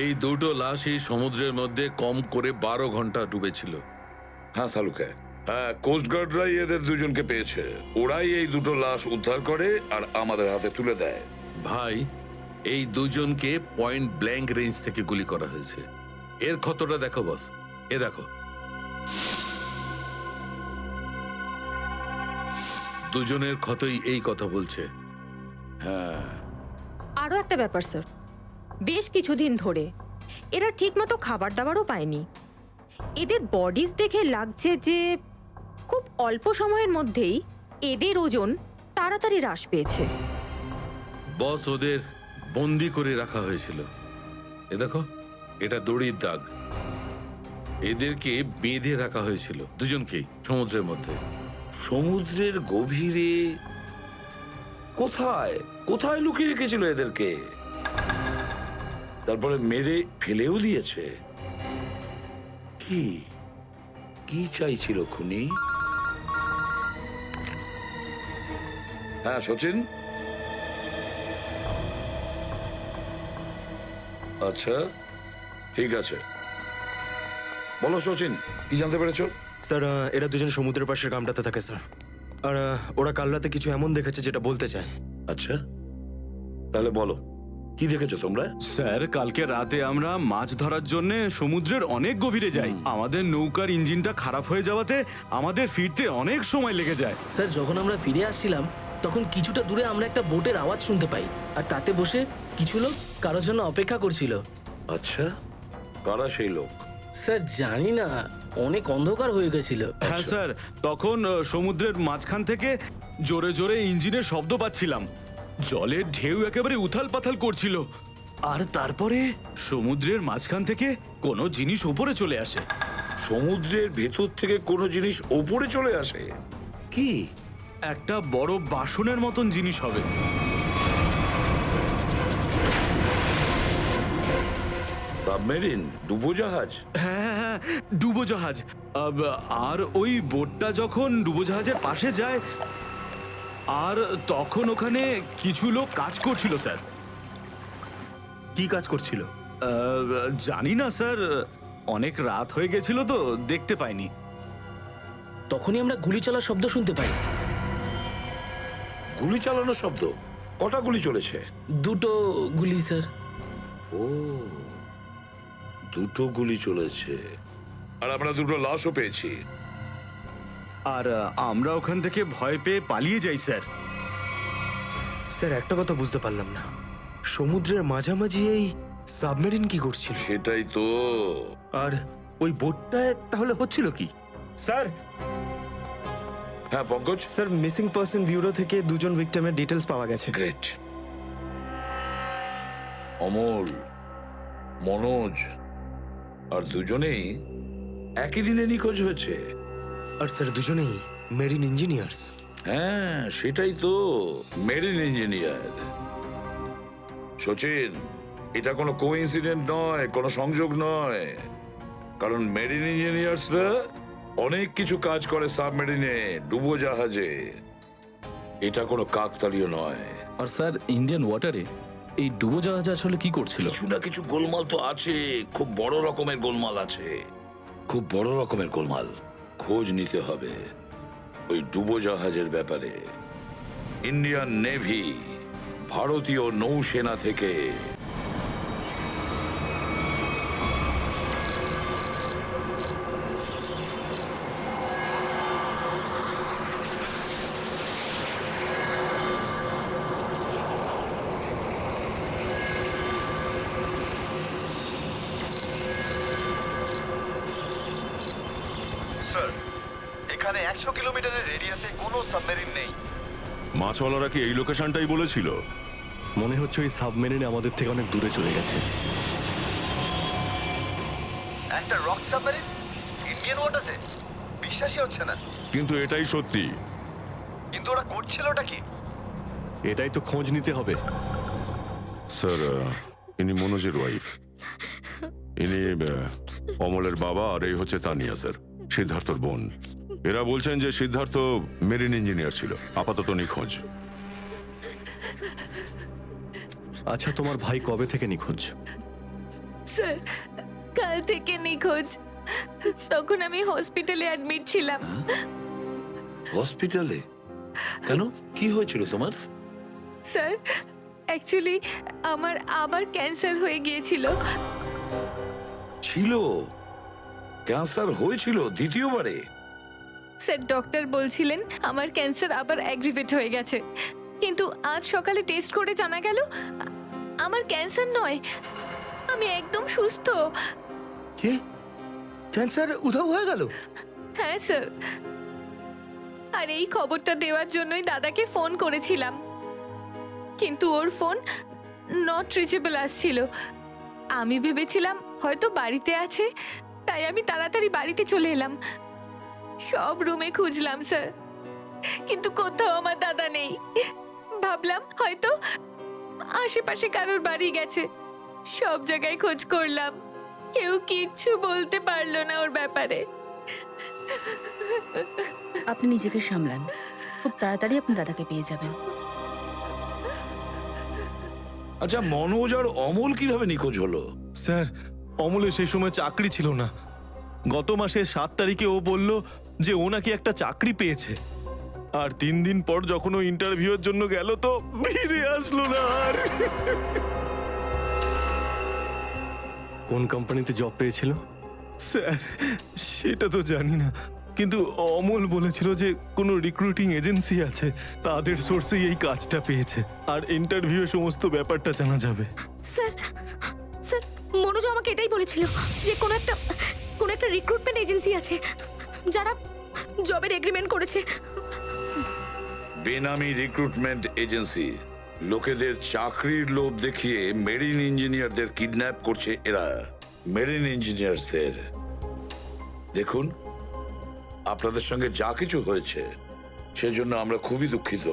এই দুটো লাশই সমুদ্রের মধ্যে কম করে 12 ঘন্টা ডুবেছিল। হ্যাঁ সালুকে, হ্যাঁ কোস্টগার্ডরাই এদের দুজনকে পেয়েছে। ওরাই এই দুটো লাশ উদ্ধার করে আর আমাদের হাতে তুলে দেয়। ভাই, এই দুজনকে পয়েন্ট ব্ল্যাঙ্ক রেঞ্জ থেকে গুলি করা হয়েছে। এর ক্ষতটা দেখো বস, এ দেখো। দুজনের ক্ষতই এই কথা বলছে। হ্যাঁ, আরও একটা ব্যাপার স্যার, বেশ কিছুদিন ধরে এরা ঠিকমতো খাবার দাবারও পায়নি। এদের বডিজ দেখে লাগছে যে খুব অল্প সময়ের মধ্যেই এদের ওজন তাড়াতাড়ি হ্রাস পেয়েছে। বস, ওদের বন্দি করে রাখা হয়েছিল। এ দেখো, এটা দড়ির দাগ। এদেরকে বেঁধে রাখা হয়েছিল দুজনকেই সমুদ্রের মধ্যে। সমুদ্রের গভীরে কোথায় কোথায় লুকিয়ে রেখেছিল এদেরকে? তারপরে মেরে ফেলেও দিয়েছে। কি কি চাইছিল খুনি? হ্যাঁ সচিন, আচ্ছা ঠিক আছে, বলো সচিন, কি জানতে পেরেছো? স্যার, এরা দুজন সমুদ্রের পাশের গ্রামটাতে থাকে স্যার। আর ওরা কাল রাতে কিছু এমন দেখেছে যেটা বলতে চায়। আচ্ছা, তাহলে বলো কি দেখেছো তোমরা? স্যার, কালকে রাতে আমরা মাছ ধরার জন্য সমুদ্রের অনেক গভীরে যাই। আমাদের নৌকার ইঞ্জিনটা খারাপ হয়ে যাওয়াতে আমাদের ফিরতে অনেক সময় লেগে যায়। স্যার, যখন আমরা ফিরে আসছিলাম তখন কিছুটা দূরে আমরা একটা বোটের আওয়াজ শুনতে পাই, আর তাতে বসে কিছু লোক কারোর জন্য অপেক্ষা করছিল। আচ্ছা, কারা সেই লোক? স্যার জানি না, অনেক অন্ধকার হয়ে গেছিল। হ্যাঁ স্যার, তখন সমুদ্রের মাঝখান থেকে জোরে জোরে ইঞ্জিনের শব্দ পাচ্ছিলাম। জলের ঢেউ একেবারে উথাল পাথাল করছিল। আর তারপরে সমুদ্রের মাঝখান থেকে কোনো জিনিস উপরে চলে আসে। সমুদ্রের ভেতর থেকে কোনো জিনিস ওপরে চলে আসে? কি? একটা বড় বাসনের মতন জিনিস হবে। সাবমেরিন, ডুবোজাহাজ? হ্যাঁ হ্যাঁ হ্যাঁ, ডুবোজাহাজ। আর ওই বোটটা যখন ডুবোজাহাজের পাশে যায়, আর তখন ওখানে কিছু লোক কাজ করছিল স্যার। কি কাজ করছিল? জানি না স্যার, অনেক রাত হয়ে গেছিল তো দেখতে পাইনি। তখনই আমরা গুলি চলার শব্দ শুনতে পাই। গুলি চালানোর শব্দ? কটা গুলি চলেছে? দুটো গুলি স্যার। ও, দুটো গুলি চলেছে। আর আমরা দুটো লাশও পেয়েছি। আর আমরা ওখান থেকে ভয় পেয়ে পালিয়ে যাই স্যার। স্যার, একটা কথা বুঝতে পারলাম না, সমুদ্রের মাঝামাঝি এই সাবমেরিন কি করছিল? সেটাই তো। আর ওই বোটটায় তাহলে হচ্ছিল কি? স্যার, হ্যাঁ Pankaj? Sir, missing person bureau থেকে দুজন ভিকটিমের ডিটেলস পাওয়া গেছে। গ্রেট। অমল, মনোজ আর দুজনেই একই দিনে নিখোঁজ হয়েছে। আর স্যার, দুজনেই মেরিন ইঞ্জিনিয়ার্স। হ্যাঁ সেটাই তো, মেরিন ইঞ্জিনিয়ার। সচিন, এটা কোনো কোইন্সিডেন্ট নয়, কোনো সংযোগ নয়। কারণ মেরিন ইঞ্জিনিয়ার্সরা অনেক কিছু কাজ করে সাবমেরিনে, ডুবোজাহাজে। এটা কোনো কাকতালীয় নয়। আর স্যার, ইন্ডিয়ান ওয়াটারে এই ডুবোজাহাজ আসলে কি করছিল? কিছু না কিছু গোলমাল তো আছে, খুব বড় রকমের গোলমাল আছে, খুব বড় রকমের গোলমাল। খোঁজ নিতে হবে ওই ডুবোজাহাজের ব্যাপারে। ইন্ডিয়ান নেভি, ভারতীয় নৌসেনা থেকে স্যার, এখানে 100 কিলোমিটারের রেডিয়াসে কোনো সাবমেরিন নেই। মাছওয়ালারা কি এই লোকেশনটাই বলেছিল? মনে হচ্ছে ওই সাবমেরিন আমাদের থেকে অনেক দূরে চলে গেছে। একটা রক সাবমেরিন ইন্ডিয়ান ওয়াটারে? বিশ্বাসই হচ্ছে না। কিন্তু এটাই সত্যি। কিন্তু ওরা করছিলটা কি? এটাই তো খোঁজ নিতে হবে। স্যার, ইনি মনোজের ওয়াইফ। ইনি অমলের বাবা, আর এই হচ্ছে তানিয়া স্যার, সিদ্ধার্থর বোন। এরা বলছেন যে সিদ্ধার্থ মেরিন ইঞ্জিনিয়ার ছিল, আপাতত নিখোঁজ। আচ্ছা, তোমার ভাই কবে থেকে নিখোঁজ? স্যার কাল থেকে নিখোঁজ। তখন আমি হসপিটালে অ্যাডমিট ছিলাম। হসপিটালে? কেন, কি হয়েছিল তোমার? স্যার অ্যাকচুয়ালি আমার আবার ক্যান্সার হয়ে গিয়েছিল। ছিল? ক্যান্সার হয়েছিল দ্বিতীয়বারে? স্যার ডক্টর বলছিলেন আমার ক্যান্সার আবার অ্যাগ্রিভেট হয়ে গেছে, কিন্তু আজ সকালে টেস্ট করে জানা গেল আমার ক্যান্সার নয়, আমি একদম সুস্থ। কি ক্যান্সার উধাও হয়ে গেল? হ্যাঁ স্যার, আর এই খবরটা দেওয়ার জন্যই দাদাকে ফোন করেছিলাম, কিন্তু ওর ফোন নট রিচেবল আসছিল। আমি ভেবেছিলাম হয়তো বাড়িতে আছে, তাই আমি তাড়াতাড়ি বাড়িতে চলে এলাম। সব রুমে খুঁজলাম স্যার, কিন্তু কোথাও আমার দাদা নেই। ভাবলাম হয়তো আশেপাশে কারোর বাড়ি গেছে। সব জায়গায় খোঁজ করলাম, কেউ কিচ্ছু বলতে পারলো না ওর ব্যাপারে। আপনি নিজেকে সামলান, খুব তাড়াতাড়ি আপনি দাদাকে পেয়ে যাবেন। আচ্ছা, মনোজ আর অমল কিভাবে নিখোঁজ হলো? স্যার, অমলের সেই সময় চাকরি ছিল না। গত মাসের 7 তারিখে ও বলল যে ও নাকি একটা চাকরি পেয়েছে, আর 3 দিন পর যখন ও ইন্টারভিউয়ের জন্য গেল তো ফিরে আসলো না আর। কোন কোম্পানিতে জব পেয়েছিল? স্যার সেটা তো জানি না, কিন্তু অমল বলেছিল যে কোনো রিক্রুটিং এজেন্সি আছে, তাদের সোর্সেই এই কাজটা পেয়েছে, আর ইন্টারভিউ সমস্ত ব্যাপারটা জানা যাবে। স্যার স্যার মনোজ আমাকে এটাই বলেছিল যে কোনো একটা রিক্রুটমেন্ট এজেন্সি আছে যারা জবের এগ্রিমেন্ট করেছে। বেনামি রিক্রুটমেন্ট এজেন্সি লোকেদের চাকরির লোভ দেখিয়ে মেরিন ইঞ্জিনিয়ারদের কিডন্যাপ করছে এরা। মেরিন ইঞ্জিনিয়ারদের দেখুন, আপনাদের সঙ্গে যা কিছু হয়েছে সেজন্য আমরা খুবই দুঃখিত।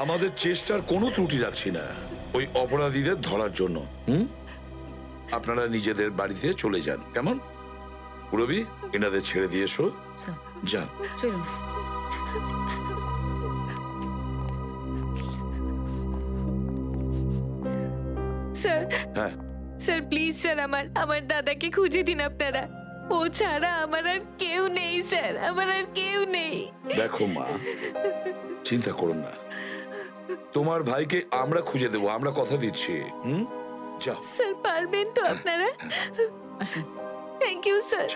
আমাদের চেষ্টার কোনো ত্রুটি রাখছি না ওই অপরাধীদের ধরার জন্য। আপনারা নিজেদের বাড়িতে চলে যান, কেমন? পুরবি, এনাদের ছেড়ে দিয়ে এসো। স্যার যান। চলুন। স্যার হ্যাঁ, স্যার প্লিজ স্যার আমার দাদাকে খুঁজে দিন আপনারা। ও ছাড়া আমার আর কেউ নেই স্যার, আমার আর কেউ নেই। দেখো মা, চিন্তা করুন না, তোমার ভাইকে আমরা খুঁজে দেবো, আমরা কথা দিচ্ছি। যাও। স্যার পারবেন তো আপনারা? আসুন। Thank you sir.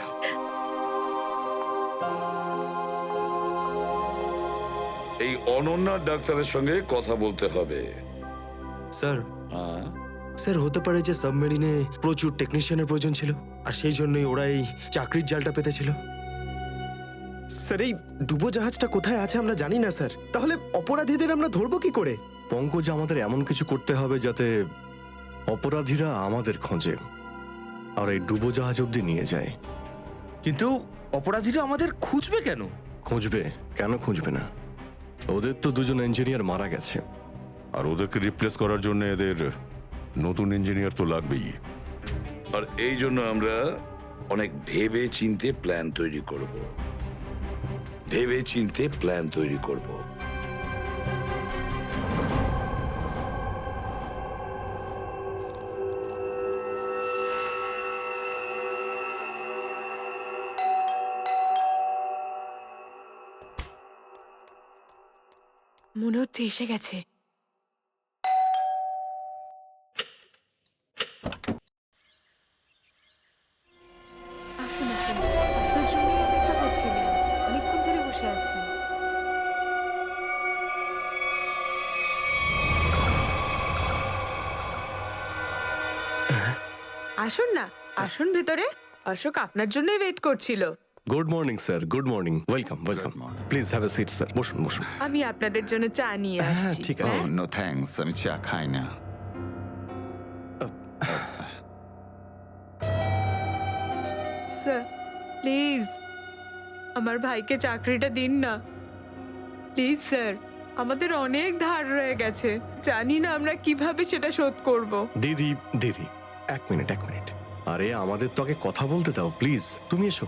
এই অনন্যা ডাক্তারের সঙ্গে কথা বলতে হবে। স্যার হ্যাঁ, স্যার হতে পারে যে সাবমেরিনে প্রচুর টেকনিশিয়ানের প্রয়োজন ছিল, আর সেই জন্যই ওরা এই চাকরির জালটা পেতেছিল। স্যার এই ডুবোজাহাজটা কোথায় আছে আমরা জানি না স্যার, তাহলে অপরাধীদের আমরা ধরবো কি করে? পঙ্কজ, আমাদের এমন কিছু করতে হবে যাতে অপরাধীরা আমাদের খোঁজে আর এই ডুবোজাহাজ অবধি নিয়ে যায়। কিন্তু অপরাধীরা আমাদের খুঁজবে কেন? খুঁজবে কেন? খুঁজবে না? ওদের তো 2জন ইঞ্জিনিয়ার মারা গেছে, আর ওদেরকে রিপ্লেস করার জন্য এদের নতুন ইঞ্জিনিয়ার তো লাগবেই। আর এই জন্য আমরা অনেক ভেবে চিন্তে প্ল্যান তৈরি করব। ভেবে চিন্তে প্ল্যান তৈরি করব। মনে হচ্ছে এসে গেছে। আসুন আসুন, আপনার জন্যই অপেক্ষা করছিলাম, অনেকক্ষণ ধরে বসে আছেন। আসুন না, আসুন ভেতরে। অশোক আপনার জন্যই ওয়েট করছিল। Good morning sir, good morning. Welcome welcome, please have a seat sir. বসুন বসুন। আমি আপনাদের জন্য চা নিয়ে আসছি। ঠিক আছে। নো থ্যাঙ্কস, আমি চা খাই না। স্যার প্লিজ আমার ভাইকে চাকরিটা দিন না, প্লিজ স্যার। আমাদের অনেক ধার রয়ে গেছে, জানি না আমরা কিভাবে সেটা শোধ করব। দিদি দিদি, এক মিনিট। আরে আমাদের তো আগে কথা বলতে দাও প্লিজ। তুমি এসো,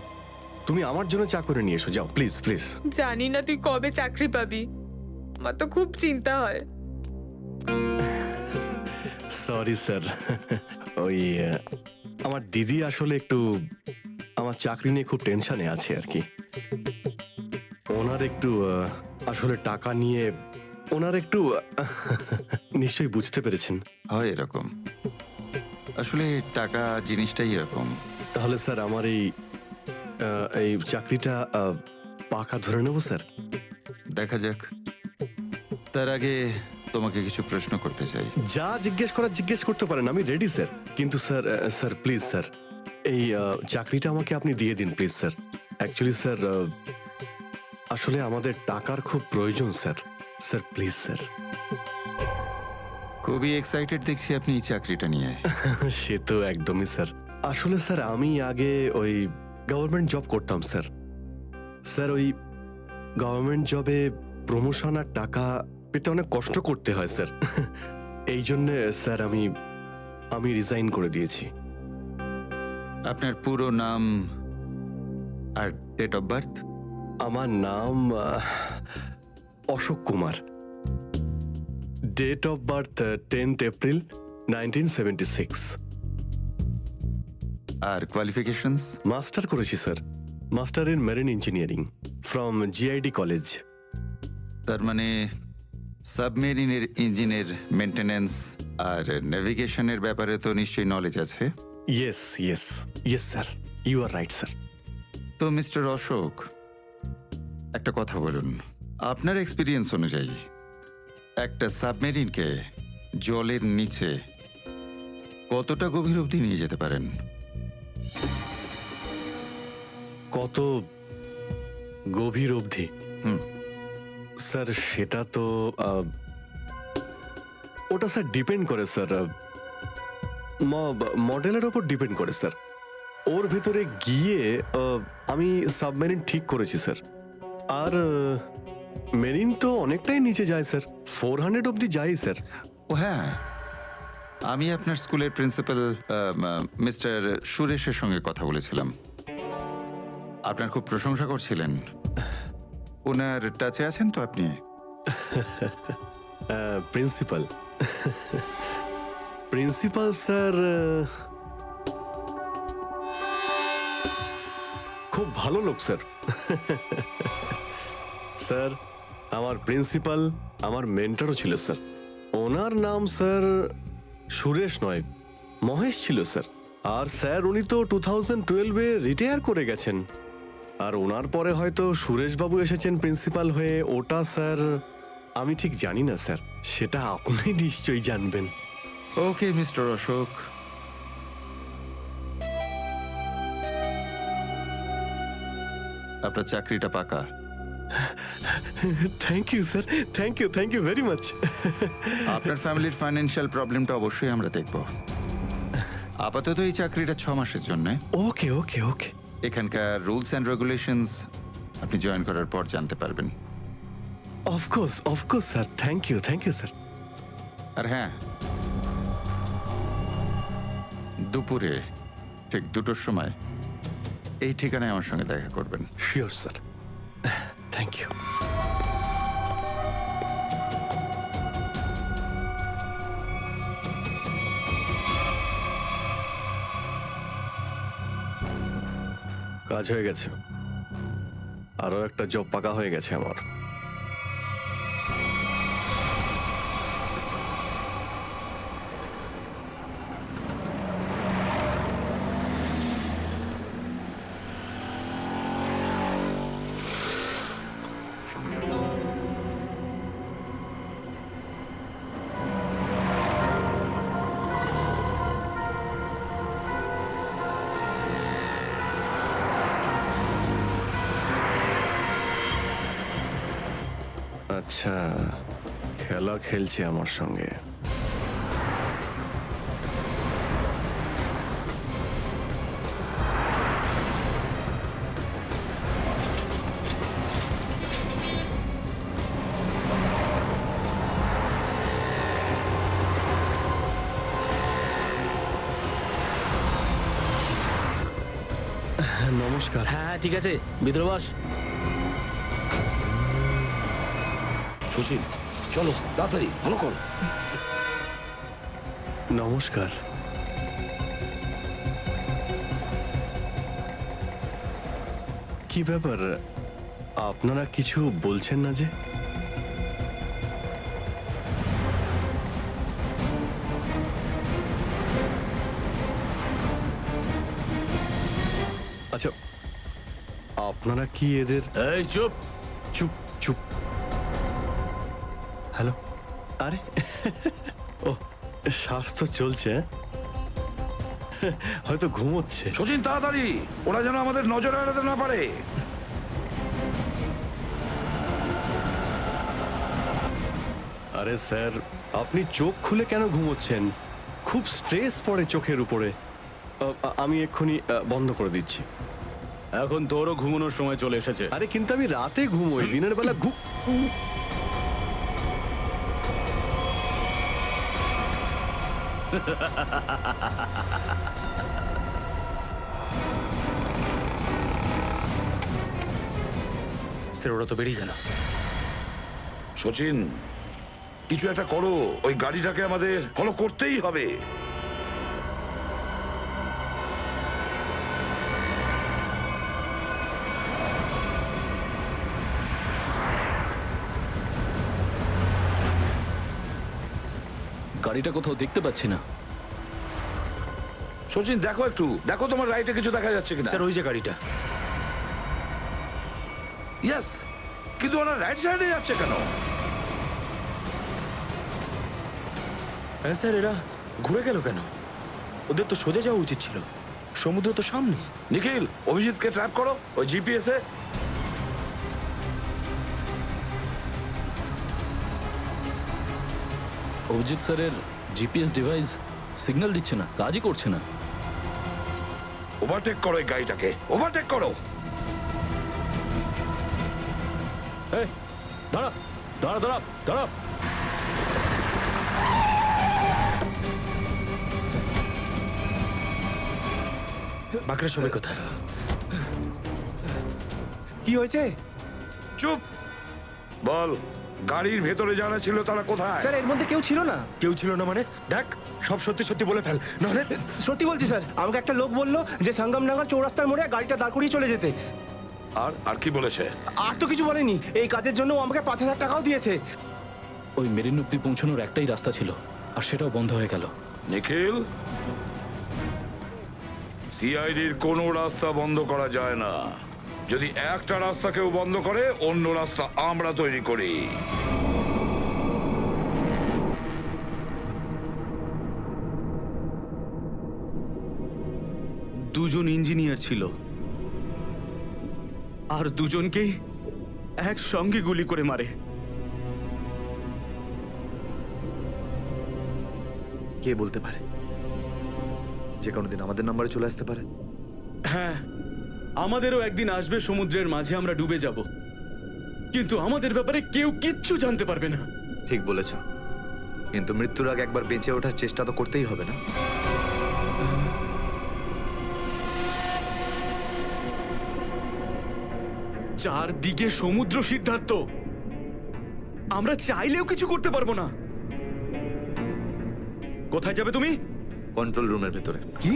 তুমি আমার জন্য চা করে নিয়ে এসো, যাও প্লিজ প্লিজ। জানি না তুই কবে চাকরি পাবি, আমার তো খুব চিন্তা হয়। সরি স্যার, ওই আমার দিদি আসলে একটু আমার চাকরি নিয়ে খুব টেনশনে আছে আর কি। ওনার একটু আসলে টাকা নিয়ে ওনার একটু নিশ্চয়ই বুঝতে পেরেছেন। হয় এরকম, আসলে টাকা জিনিসটাই এরকম। তাহলে স্যার আমার এই চাকরিটা পাকা ধরে নেবো স্যার? দেখা যাক, তার আগে তোমাকে কিছু প্রশ্ন করতে চাই। যা জিজ্ঞেস করার জিজ্ঞেস করতে পারেন, আমি রেডি স্যার। কিন্তু স্যার স্যার প্লিজ স্যার, এই চাকরিটা আমাকে আপনি দিয়ে দিন প্লিজ স্যার। অ্যাকচুয়ালি স্যার আসলে আমাদের টাকার খুব প্রয়োজন স্যার। Sir please sir. খুবই এক্সাইটেড দেখছি আপনি এই চাকরিটা নিয়ে। সে তো একদমই স্যার। আসলে স্যার আমি আগে ওই গভর্নমেন্ট জব করতাম স্যার। স্যার ওই গভর্নমেন্ট জবে প্রমোশন আর টাকা পেতে অনেক কষ্ট করতে হয় স্যার। এই জন্যে স্যার আমি রিজাইন করে দিয়েছি। আপনার পুরো নাম আর ডেট অফ বার্থ? আমার নাম Ashok Kumar. Date of birth 10th April 1976। আর কোয়ালিফিকেশনস? মাস্টার করেছি sir, master in marine engineering from GID college. তার মানে সাবমেরিনের ইঞ্জিনের মেনটেন্যান্স আর নেভিগেশনের ব্যাপারে তো নিশ্চয়ই নলেজ আছে। Yes yes yes sir, you are right sir. তো মিস্টার অশোক, একটা কথা বলুন, আপনার এক্সপিরিয়েন্স অনুযায়ী একটা সাবমেরিনকে জলের নিচে কতটা গভীর অবধি নিয়ে যেতে পারেন? কত গভীর অবধি? স্যার সেটা তো ওটা স্যার ডিপেন্ড করে স্যার, মডেলের ওপর ডিপেন্ড করে স্যার। ওর ভেতরে গিয়ে আমি সাবমেরিন ঠিক করেছি স্যার। আর মেরিন তো অনেকটাই নিচে যায় স্যার, 400 অবধি যাই স্যার। ও হ্যাঁ, আমি আপনার স্কুলের প্রিন্সিপাল মিস্টার সুরেশের সঙ্গে কথা বলেছিলাম, আপনার খুব প্রশংসা করছিলেন। ওনার টাচে আছেন তো আপনি? প্রিন্সিপাল প্রিন্সিপাল স্যার খুব ভালো লোক স্যার। স্যার আমার প্রিন্সিপাল আমার মেন্টরও ছিল স্যার। ওনার নাম স্যার সুরেশ নয়, মহেশ ছিল স্যার। আর স্যার উনি তো 2012-এ রিটায়ার করে গেছেন। আর ওনার পরে হয়তো সুরেশবাবু এসেছেন প্রিন্সিপাল হয়ে, ওটা স্যার আমি ঠিক জানি না স্যার, সেটা আপনি নিশ্চয়ই জানবেন। ওকে মিস্টার অশোক, আপনার চাকরিটা পাকা। Thank you sir, thank you very much. আপনার ফ্যামিলির ফাইন্যান্সিয়াল প্রবলেমটা অবশ্যই আমরা দেখব। আপাতত এই চাকরিটা 6 মাসের জন্য। ওকে ওকে ওকে। এখানকার রুলস অ্যান্ড রেগুলেশনস আপনি জয়েন করার পর জানতে পারবেন। Of course sir, thank you sir. আর হ্যাঁ, দুপুরে ঠিক 2টোর সময় এই ঠিকানায় আমার সঙ্গে দেখা করবেন। Sure sir, thank you. কাজ হয়ে গেছে, আরো একটা জব পাকা হয়ে গেছে আমার। আচ্ছা, খেলা খেলছে আমার সঙ্গে। নমস্কার। হ্যাঁ ঠিক আছে, ভিতরে বস। সুশীল, চলো তাড়াতাড়ি, ভালো করো। নমস্কার। কি ব্যাপার আপনারা কিছু বলছেন না যে? আচ্ছা, আপনারা কি এদের... এই চুপ! চুপ চুপ। হ্যালো, আরে ও, শ্বাস তো চলছে, হয়তো ঘুমোচ্ছে। সচিন তাড়াতাড়ি, ওরা যেন আমাদের নজরে এড়াতে না পারে। আরে স্যার, আপনি চোখ খুলে কেন ঘুমোচ্ছেন? খুব স্ট্রেস পড়ে চোখের উপরে। আমি এক্ষুনি বন্ধ করে দিচ্ছি। এখন তোরও ঘুমানোর সময় চলে এসেছে। আরে কিন্তু আমি রাতে ঘুমোই, দিনের বেলা স্যার ওরা তো বেরিয়ে গেল। সচিন, কিছু একটা করো, ওই গাড়িটাকে আমাদের ফলো করতেই হবে। গাড়িটা কোথাও দেখতে পাচ্ছি না। সচিন দেখো একটু, দেখো তোমার রাইটে কিছু দেখা যাচ্ছে কিনা। স্যার ওই যে গাড়িটা। ইয়েস, কিন্তু ওরা রাইট সাইডে যাচ্ছে কেন? হ্যাঁ স্যার, এরা ঘুরে গেল কেন? ওদের তো সোজা যাওয়া উচিত ছিল, সমুদ্র তো সামনে। নিখিল, অভিজিৎকে ট্র্যাপ করো ওই জিপিএস এ। অভিজিৎ স্যারের জিপিএস ডিভাইস সিগন্যাল দিচ্ছে না, কাজই করছে না। ওভারটেক করো এই গাড়িটাকে, ওভারটেক করো। এই দাঁড়া দাঁড়া দাঁড়া দাঁড়া! বাঁকড়া সবাই কোথায়? কি হয়েছে? চুপ! বল, গাড়ির ভেতরে যারা ছিল তারা কোথায়? স্যার এর মধ্যে কেউ ছিল না। কেউ ছিল না মানে? দেখ, সব সত্যি সত্যি বলে ফেল, নাহলে। সত্যি বলছি স্যার, আমাকে একটা লোক বললো যে সঙ্গমনগর চৌরাস্তার মোড়ে গাড়িটা দাঁড় করিয়ে চলে যেতে। আর আর কি বলেছে? আর তো কিছু বলেনি। এই কাজের জন্য ও আমাকে 5,000 টাকাও দিয়েছে। ওই মেরিন অব্দি পৌঁছানোর একটাই রাস্তা ছিল, আর সেটাও বন্ধ হয়ে গেল। নিখিল, সিআইডির কোনো রাস্তা বন্ধ করা যায় না। যদি একটা রাস্তা কেউ বন্ধ করে, অন্য রাস্তা আমরা তৈরি করি। দুজন ইঞ্জিনিয়ার ছিল, আর দুজনকেই একসঙ্গে গুলি করে মারে। কে বলতে পারে? যে কোনো দিন আমাদের নাম্বারে চলে আসতে পারে। হ্যাঁ, আমাদেরও একদিন আসবে, সমুদ্রের মাঝে আমরা ডুবে যাব, কিন্তু আমাদের ব্যাপারে কেউ কিচ্ছু জানতে পারবে না। ঠিক বলেছ, কিন্তু মৃত্যুর আগে একবার বেঁচে ওঠার চেষ্টা তো করতেই হবে না? চারদিকে সমুদ্র, সিদ্ধার্থ, আমরা চাইলেও কিছু করতে পারবো না। কোথায় যাবে তুমি? কন্ট্রোল রুমের ভেতরে। কি?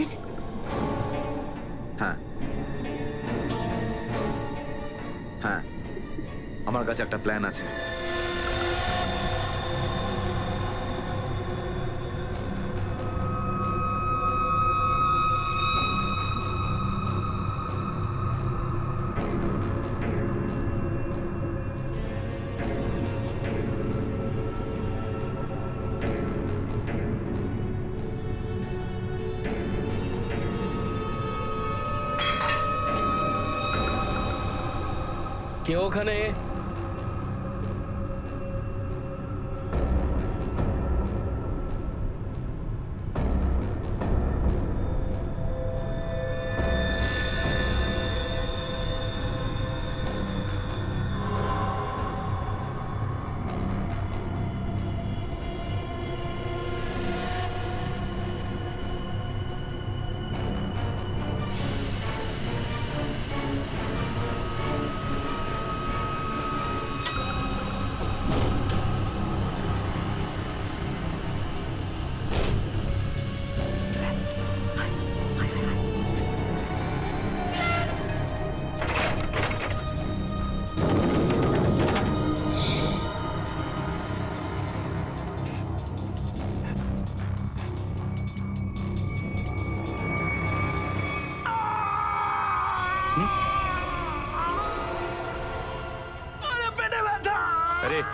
হ্যাঁ হ্যাঁ, আমার কাছে একটা প্ল্যান আছে। কেউ ওখানে?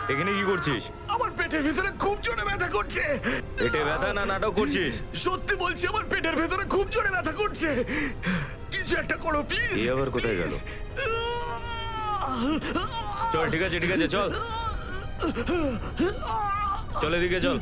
এখানে কি করছিস? আমার পেটের ভিতরে খুব জোরে ব্যথা করছে। পেটে ব্যথা না নাটক করছিস? সত্যি বলছি, আমার পেটের ভেতরে খুব জোরে ব্যথা করছে। কিছু একটা করো প্লিজ। এই আবার কোথায় গেল? চল ঠিক আছে চল চল এদিকে চল।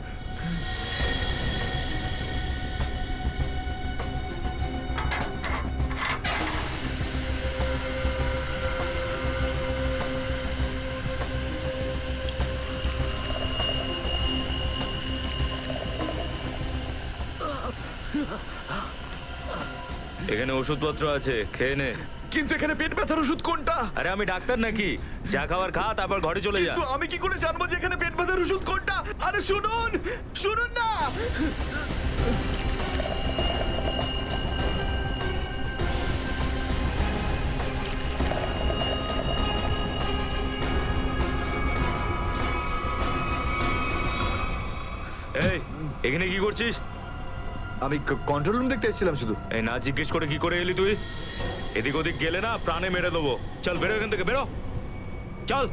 এখানে ওষুধপত্র আছে, খেয়ে নে। কিন্তু এখানে পেট ব্যথার ওষুধ কোনটা? আরে আমি ডাক্তার নাকি? যা খাবার খা, তারপর ঘরে চলে যা। কিন্তু আমি কি করে জানবো যে এখানে পেট ব্যথার ওষুধ কোনটা? আরে শুনুন, শুনুন না। এই এখানে কি করছিস? আমি কন্ট্রোল রুম দেখতে এসেছিলাম শুধু। এই না জিজ্ঞেস করে কি করে এলি তুই? এদিক ওদিক গেলে না প্রাণে মেরে দেবো। চল বেরো এখান থেকে, বেরো চল।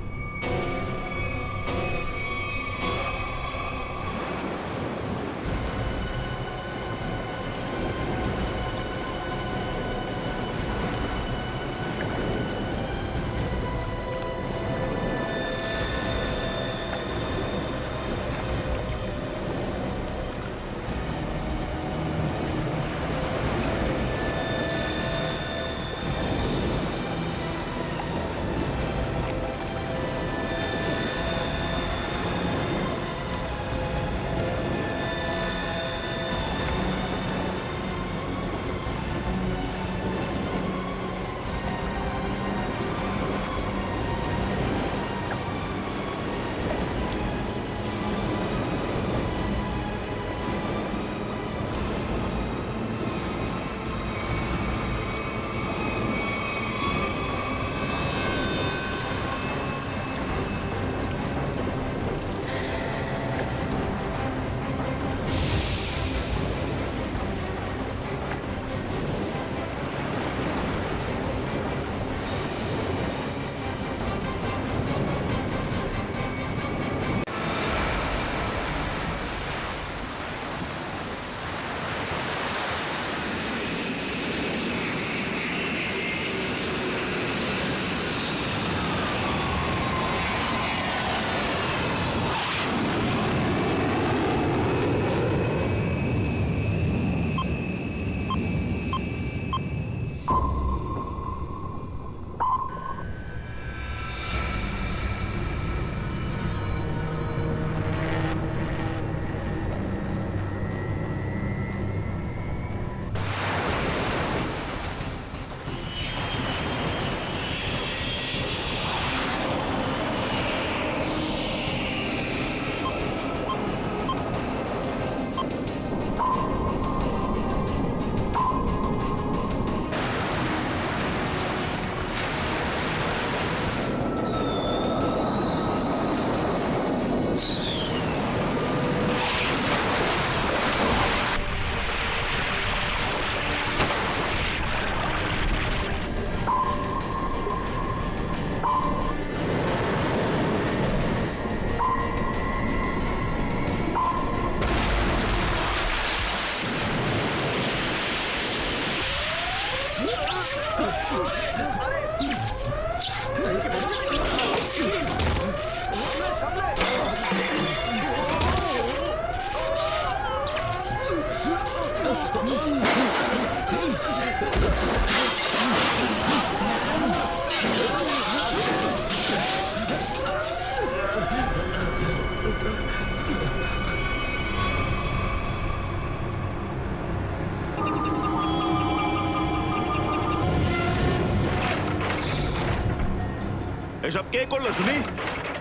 এসব কে করলো শুনি?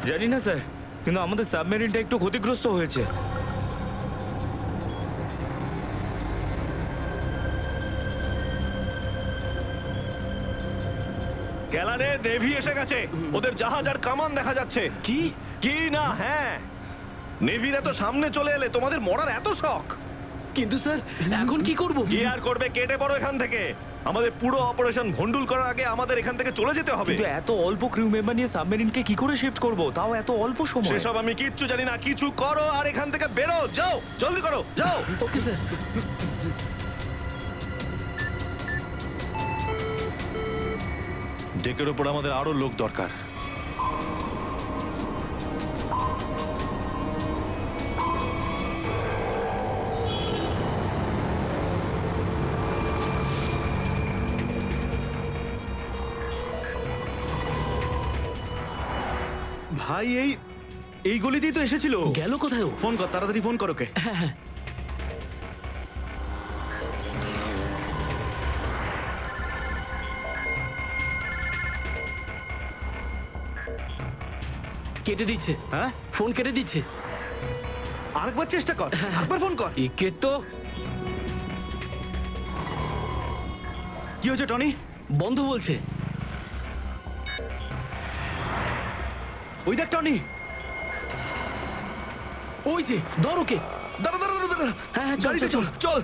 জানি না স্যার, কিন্তু আমাদের সাবমেরিনটা একটু ক্ষতিগ্রস্ত হয়েছে। গ্যালারে নেভি এসে গেছে, ওদের জাহাজ আর কামান দেখা যাচ্ছে। কি কি না? হ্যাঁ, নেভির এত সামনে চলে এলে তোমাদের মরার এত শখ? কিন্তু স্যার এখন কি করব? কি আর করবে, কেটে পড়ো এখান থেকে। আমাদের পুরো অপারেশন ভন্ডুল করার আগে আমাদের এখান থেকে চলে যেতে হবে। কিন্তু এত অল্প ক্রিউ মেম্বার নিয়ে সাবমেরিনকে কি করে শিফট করব, তাও এত অল্প সময়? সেসব আমি কিচ্ছু জানি না, কিছু করো আর এখান থেকে বেরো, যাও, জলদি করো, যাও। Okay sir. ডেকের ওপর আমাদের আরো লোক দরকার। ভাই এই গলিতেই তো এসেছিল। গেল কোথায় ও? ফোন কর, তাড়াতাড়ি ফোন কর ওকে। কেটে দিচ্ছে। হ্যাঁ, ফোন কেটে দিচ্ছে। আরেকবার চেষ্টা কর, আরেকবার ফোন কর। একে তো কি হয়েছে টনি? বন্ধ বলছে। ওই দেখ টনি। ওই যে, ধর ওকে। দাঁড়া দাঁড়া দাঁড়া দাঁড়া। হ্যাঁ হ্যাঁ, চল গাড়িতে চল চল চল।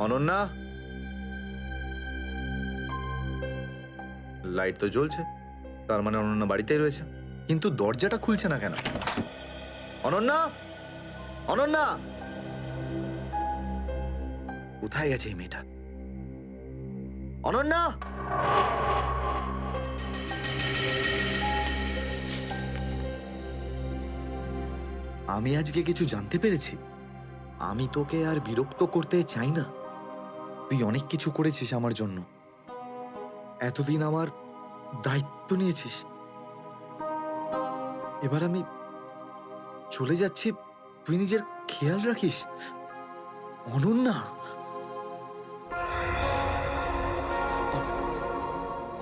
অনন্যা, লাইট তো জ্বলছে, তার মানে অনন্যা বাড়িতেই রয়েছে, কিন্তু দরজাটা খুলছে না কেন? অনন্যা, অনন্যা, কোথায় গেছে এই মেয়েটা? অনন্যা, আমি আজকে কিছু জানতে পেরেছি। আমি তোকে আর বিরক্ত করতে চাই না। তুই অনেক কিছু করেছিস আমার জন্য, এতদিন আমার দায়িত্ব নিয়েছিস। এবার আমি চলে যাচ্ছি, তুই নিজের খেয়াল রাখিস। অনন্যা,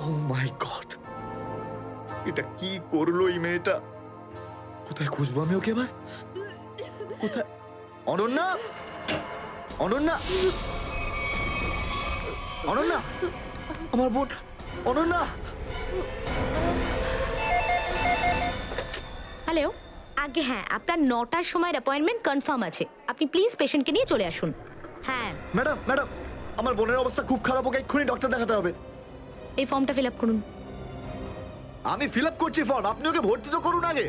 ও মাই গড, এটা কি করলো এই মেয়েটা? কোথায় খুঁজবো আমি ওকে এবার? কোথায়? অনন্যা, অনন্যা, অনন্যা, আমার বোন অনন্যা। হ্যালো, আগে হ্যাঁ, আপনার 9টার সময়ের অ্যাপয়েন্টমেন্ট কনফার্ম আছে। আপনি প্লিজ পেশেন্টকে নিয়ে চলে আসুন। হ্যাঁ ম্যাডাম, ম্যাডাম, আমার বোনের অবস্থা খুব খারাপ, ওকে এক্ষুনি ডক্টর দেখাতে হবে। এই ফর্মটা ফিল আপ করুন। আমি ফিল আপ করছি ফর্ম, আপনি ওকে ভর্তি তো করুন আগে।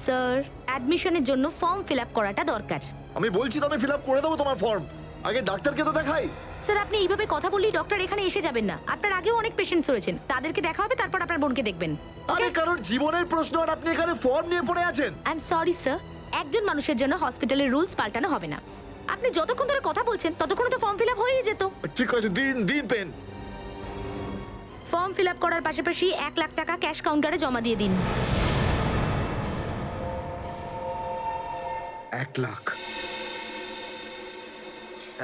স্যার, অ্যাডমিশনের জন্য ফর্ম ফিল আপ করাটা দরকার। আমি বলছি তো আমি ফিল আপ করে দেবো তোমার ফর্ম, আগে ডাক্তারকে তো দেখাই। স্যার, আপনি এইভাবে কথা বললেই ডক্টর এখানে এসে যাবেন না। আপনার আগেও অনেক পেশেন্টস রয়েছেন, তাদেরকে দেখা হবে, তারপর আপনার বোনকে দেখবেন। আরে কারোর জীবনের প্রশ্ন আর আপনি এখানে ফর্ম নিয়ে পড়ে আছেন। আই এম সরি স্যার, একজন মানুষের জন্য হসপিটালের রুলস পাল্টানো হবে না। আপনি যতক্ষণ ধরে কথা বলছেন ততক্ষণ তো ফর্ম ফিল আপ হয়েই যেত। ঠিক আছে, দিন দিন পেন। ফর্ম ফিল আপ করার পাশাপাশি 1 লাখ টাকা ক্যাশ কাউন্টারে জমা দিয়ে দিন। 1 লাখ?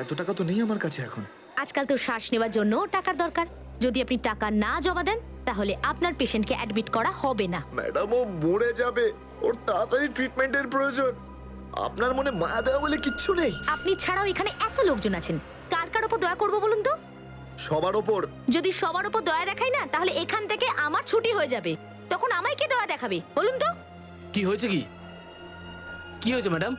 এত টাকা তো নেই আমার কাছে এখন। আজকাল তো শ্বাস নেওয়ার জন্য টাকার দরকার। যদি আপনি টাকা না জমা দেন তাহলে আপনার পেশেন্টকে অ্যাডমিট করা হবে না। ম্যাডাম, ও মরে যাবে, ওর তাড়াতাড়ি ট্রিটমেন্টের প্রয়োজন। আপনার মনে মায়া দেওয়া বলে কিচ্ছু নেই? আপনি ছাড়াও এখানে এত লোকজন আছেন, কার কার উপর দয়া করবো বলুন তো? সবার ওপর। যদি সবার উপর দয়া দেখাই না, তাহলে এখান থেকে আমার ছুটি হয়ে যাবে। তখন আমায় কে দয়া দেখাবে বলুন তো? কি হয়েছে? কি হয়েছে ম্যাডাম?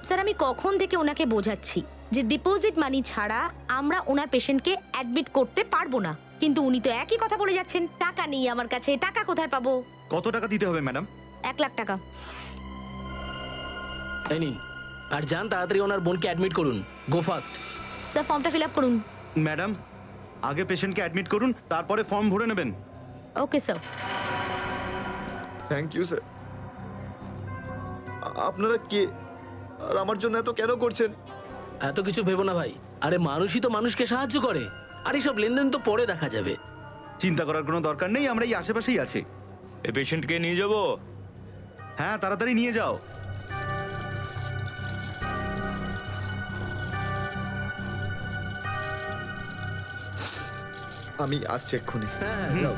স্যার, আমি কখন থেকে ওনাকে বোঝাচ্ছি যে ডিপোজিট মানি ছাড়া আমরা ওনার পেশেন্টকে অ্যাডমিট করতে পারবো না, কিন্তু উনি তো একই কথা বলে যাচ্ছেন। টাকা নেই আমার কাছে, টাকা কোথায় পাবো? কত টাকা দিতে হবে ম্যাডাম? 1 লাখ টাকা। এই নিন, আর যান তাড়াতাড়ি ওনার বোনকে অ্যাডমিট করুন। Go fast. স্যার ফর্মটা ফিল আপ করুন। ম্যাডাম, আগে পেশেন্টকে অ্যাডমিট করুন, তারপরে ফর্ম ভরে নেবেন। Okay sir. Thank you sir. আপনারা কে আর আমার জন্য এত কেন করছেন? এত কিছু ভেবো না ভাই, আরে মানুষই তো মানুষকে সাহায্য করে, আর এইসব লেনদেন তো পরে দেখা যাবে। চিন্তা করার কোনো দরকার নেই, আমরা এই আশেপাশেই আছি। এই পেশেন্টকে নিয়ে যাবো? হ্যাঁ, তাড়াতাড়ি নিয়ে যাও। আমি আসছি এক্ষুনি। হ্যাঁ যাও।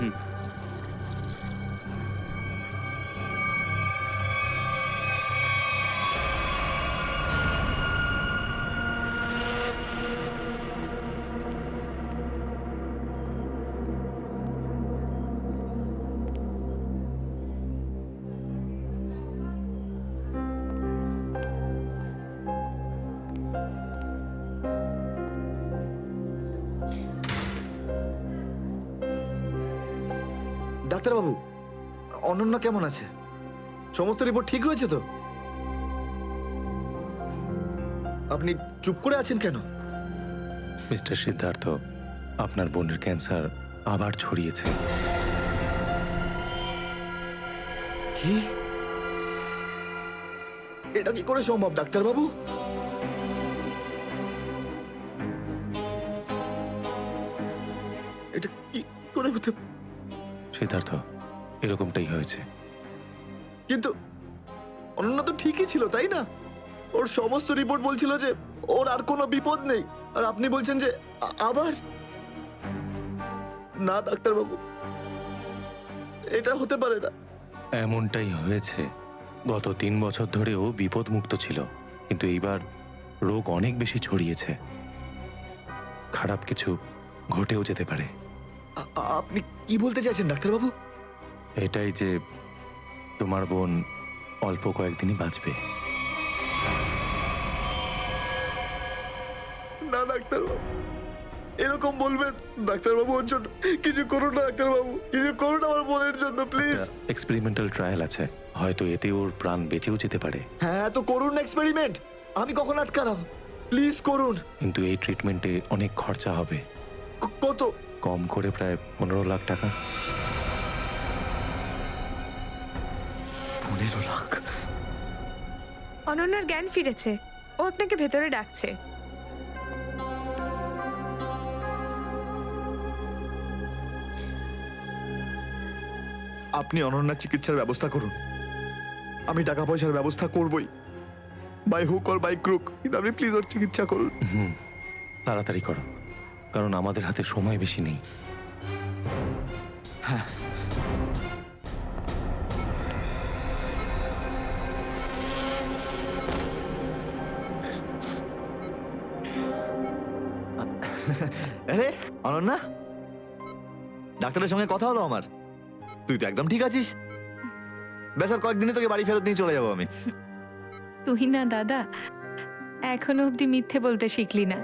ডাক্তারবাবু, অনন্যা কেমন আছে? সমস্ত রিপোর্ট ঠিক রয়েছে তো? আপনি চুপ করে আছেন কেন? মিস্টার সিদ্ধার্থ, আপনার বোনের ক্যান্সার আবার ছড়িয়েছে। কি? এটা কি করে সম্ভব ডাক্তারবাবু? এটা কি করে হতে? সিদ্ধার্থ, এরকমটাই হয়েছে। কিন্তু অনন্যা তো ঠিকই ছিল, তাই না? ওর সমস্ত রিপোর্ট বলছিল যে ওর আর কোনো বিপদ নেই, আর আপনি বলছেন যে আবার? না ডাক্তারবাবু, এটা হতে পারে না। এমনটাই হয়েছে। গত 3 বছর ধরেও বিপদমুক্ত ছিল, কিন্তু এইবার রোগ অনেক বেশি ছড়িয়েছে। খারাপ কিছু ঘটেও যেতে পারে। আপনি কি বলতে চাইছেন ডাক্তারবাবু? এটাই যে তোমার বোন অল্প কয়েকদিনই বাঁচবে। না ডাক্তারবাবু, এরকম বলবেন? ডাক্তারবাবু, ওর জন্য কিছু করুন না ডাক্তারবাবু, কিছু করুন আমার বোনের জন্য প্লিজ। এক্সপেরিমেন্টাল ট্রায়াল আছে, হয়তো এতে ওর প্রাণ বেঁচেও যেতে পারে। হ্যাঁ, তো করুন এক্সপেরিমেন্ট। আমি কখন আটকালাম? প্লিজ করুন। কিন্তু এই ট্রিটমেন্টে অনেক খরচা হবে। কত? কম করে প্রায় 15 লাখ টাকা। 15 লাখ? অনন্যার জ্ঞান ফিরেছে, ও আপনাকে ভেতরে ডাকছে। আপনি অনন্যার চিকিৎসার ব্যবস্থা করুন। আমি টাকা পয়সার ব্যবস্থা করবই, by hook or by crook, কিন্তু আপনি প্লিজ ওর চিকিৎসা করুন। তাড়াতাড়ি করো, কারণ আমাদের হাতে সময় বেশি নেই। হ্যাঁ। আরে অনন্যা, ডাক্তারের সঙ্গে কথা হলো আমার। তুই তো একদম ঠিক আছিস। বেশ, আর কয়েকদিনই তোকে বাড়ি ফেরত নিয়ে চলে যাবো আমি। তুই না দাদা, এখনো অব্দি মিথ্যে বলতে শিখলি না।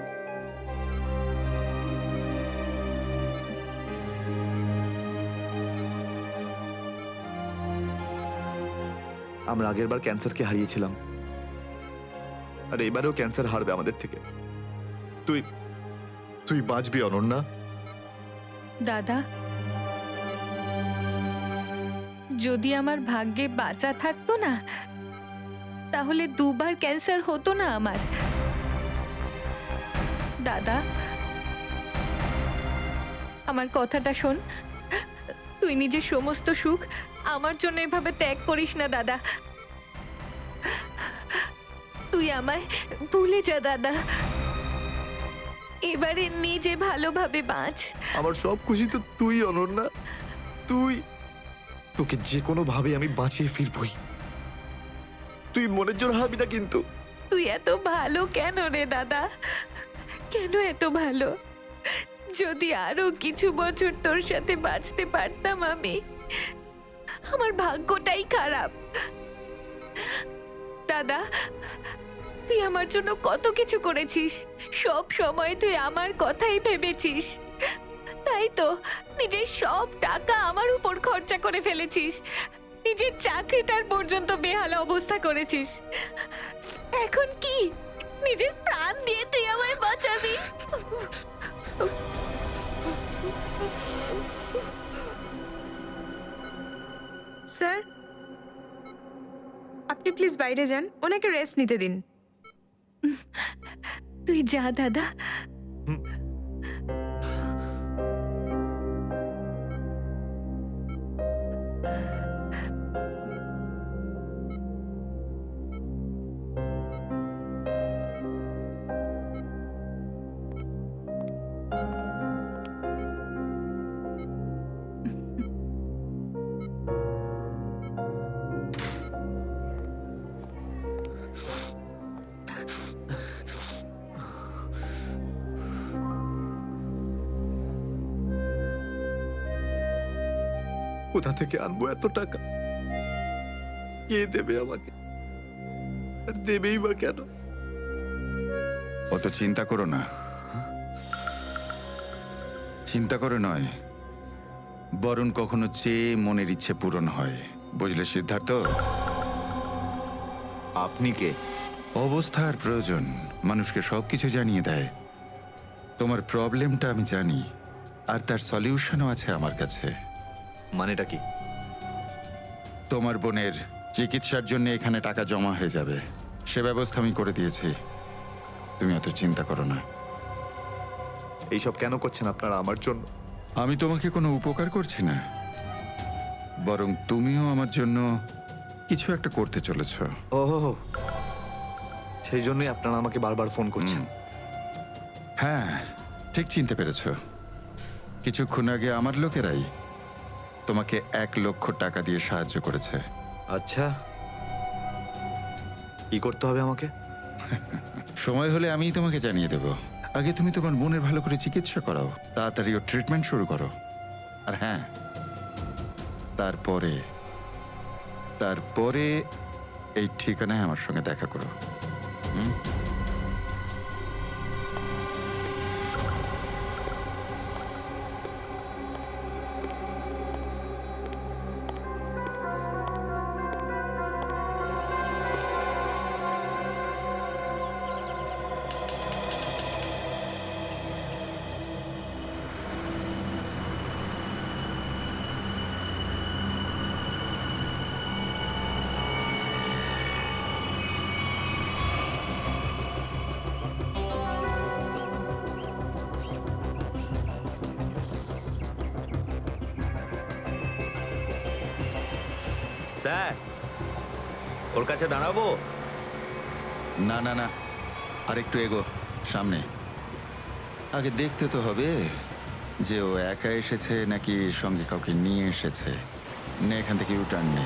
আমরা আগেরবার ক্যান্সারকে হারিয়েছিলাম, আর এবারেও ক্যান্সার হারবে আমাদের থেকে। তুই তুই বাঁচবি অনন্যা। দাদা, যদি আমার ভাগ্যে বাঁচা থাকতো না, তাহলে 2 বার ক্যান্সার হতো না আমার। দাদা, আমার কথাটা শোন। তুই নিজের সমস্ত সুখ আমার জন্য এভাবে ত্যাগ করিস না দাদা। তুই আমায় ভুলে যা দাদা। এবারে নিজে ভালোভাবে বাঁচ। আমার সব খুশি তো তুই অনন্যা। তুই, তোকে যে কোনো ভাবে আমি বাঁচিয়ে ফিরবই। তুই মনের জোর হারবি না কিন্তু। তুই এত ভালো কেন রে দাদা? কেন এত ভালো? যদি আরো কিছু বছর তোর সাথে বাঁচতে পারতাম আমি। আমার ভাগ্যটাই খারাপ। দাদা, তুই আমার জন্য কত কিছু করেছিস, সব সময় তুই আমার কথাই ভেবেছিস। তাই তো নিজের সব টাকা আমার উপর খরচা করে ফেলেছিস, নিজের চাকরিটার পর্যন্ত বেহাল অবস্থা করেছিস। এখন কি নিজের প্রাণ দিয়ে তুই আমায় বাঁচাবি। স্যার, আপনি প্লিজ বাইরে যান, ওনাকে রেস্ট নিতে দিন। তুই যা দাদা। কোথা থেকে আনবো এত টাকা? কে দেবে আমাকে? আর দেবেই বা কেন? অত চিন্তা করো না। চিন্তা করে নয়, বরং কখনো চেয়ে মনের ইচ্ছে পূরণ হয়। বুঝলে সিদ্ধার্থ? আপনি কে? অবস্থার প্রয়োজন মানুষকে সবকিছু জানিয়ে দেয়। তোমার প্রবলেমটা আমি জানি, আর তার সলিউশনও আছে আমার কাছে। মানেটা কি? তোমার বোনের চিকিৎসার জন্য এখানে টাকা জমা হয়ে যাবে, সে ব্যবস্থা আমি করে দিয়েছি। তুমি অত চিন্তা করো না। এইসব কেন করছেন আপনারা আমার জন্য? আমি তোমাকে কোনো উপকার করছি না, বরং তুমিও আমার জন্য কিছু একটা করতে চলেছ। ওহো, সেই জন্যই আপনারা আমাকে বারবার ফোন করছেন। হ্যাঁ, ঠিক চিনতে পেরেছ। কিছুক্ষণ আগে আমার লোকেরাই তোমাকে 1 লক্ষ টাকা দিয়ে সাহায্য করেছে। আচ্ছা, কি করতে হবে আমাকে? সময় হলে আমিই তোমাকে জানিয়ে দেব। আগে তুমি তোমার বোনের ভালো করে চিকিৎসা করাও, তাড়াতাড়ি ওর ট্রিটমেন্ট শুরু করো। আর হ্যাঁ, তারপরে এই ঠিকানায় আমার সঙ্গে দেখা করো। স্যার, ওর কাছে দাঁড়াবো? না না না, আর একটু এগো সামনে। আগে দেখতে তো হবে যে ও একা এসেছে নাকি সঙ্গে কাউকে নিয়ে এসেছে। নে, এখান থেকে ইউটার্ন নে।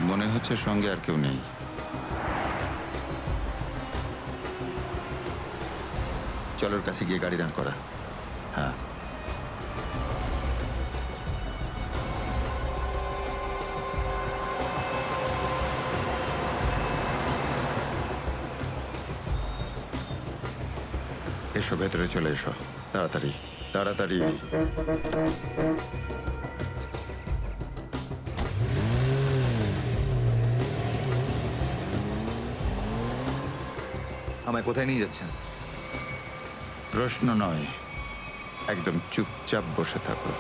মনে হচ্ছে সঙ্গে আর কেউ নেই। চলোর কাছে গিয়ে গাড়ি দাঁড় করা। হ্যাঁ, এসো, ভেতরে চলে এসো, তাড়াতাড়ি তাড়াতাড়ি। আমায় কোথায় নিয়ে যাচ্ছেন? প্রশ্ন নয়, একদম চুপচাপ বসে থাকো।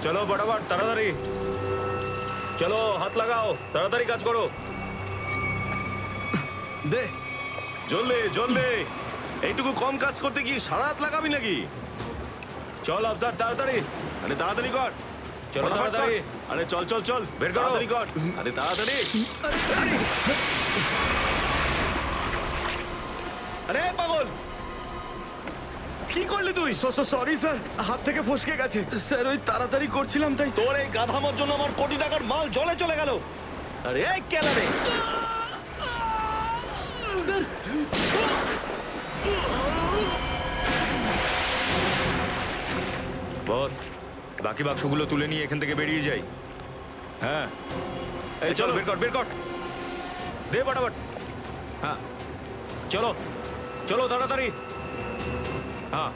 চলো ফটাফট তাড়াতাড়ি চলো, হাত লাগাও, তাড়াতাড়ি কাজ করো। দে জলদি জলদি, এইটুকু কম কাজ করতে কি সারা রাত লাগাবি নাকি? চল আফসার তাড়াতাড়ি, আরে তাড়াতাড়ি কর, চলো ফটাফট কর। তাড়াতাড়ি। আরে চল চল চল, বের করো। তাড়াতাড়ি কর, আরে তাড়াতাড়ি। আরে পাগল, কি করলি তুই? সরি স্যার, হাত থেকে ফসকে গেছে স্যার, ওই তাড়াতাড়ি করছিলাম তাই। তোর এই গাধামোর জন্য আমার কোটি টাকার মাল জলে চলে গেল। আরে এই কেলা রে, স্যার বস, বাকি বাক্সগুলো তুলে নিয়ে এখান থেকে বেরিয়ে যাই। হ্যাঁ এই চলো, বের কর বের কর, দে ফটাফট। হ্যাঁ চলো চলো তাড়াতাড়ি। হ্যাঁ